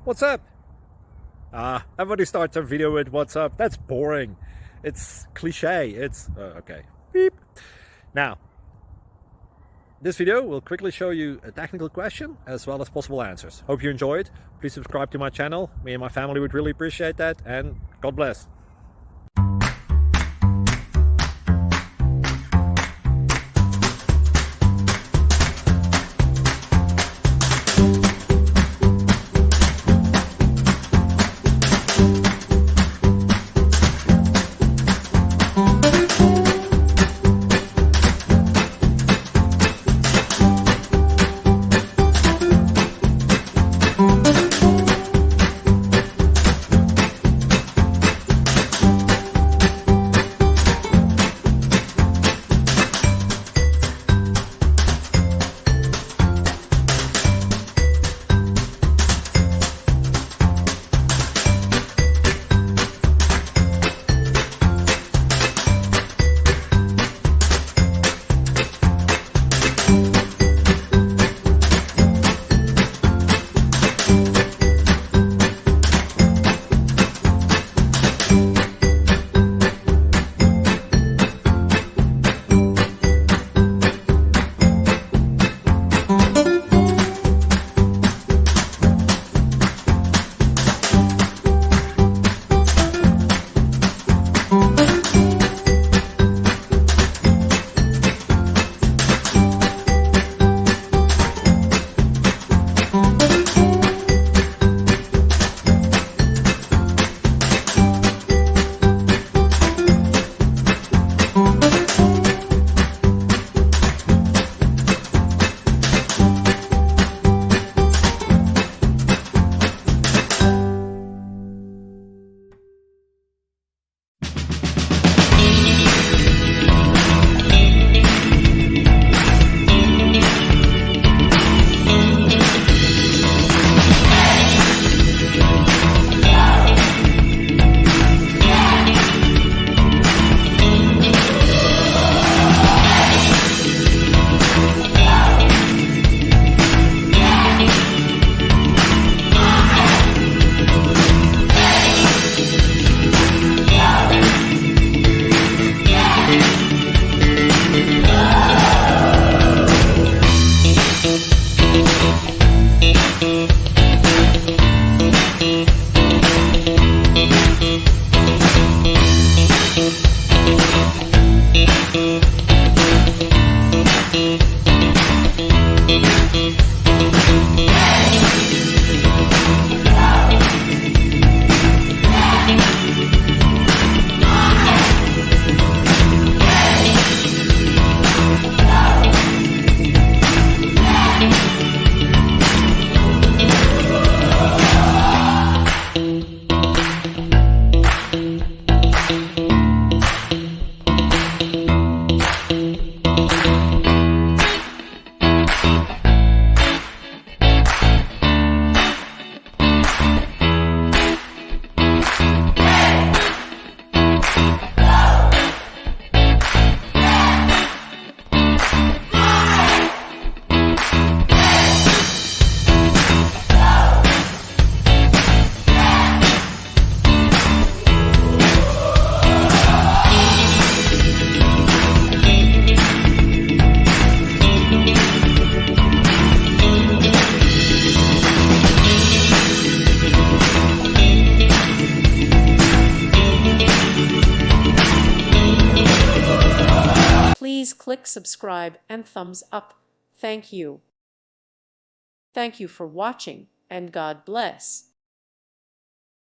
What's up? Everybody starts a video with what's up. That's boring. It's cliche. It's okay. Beep. Now, this video will quickly show you a technical question as well as possible answers. Hope you enjoy it. Please subscribe to my channel. Me and my family would really appreciate that, and God bless. Please click subscribe and thumbs up. Thank you. Thank you for watching, and God bless.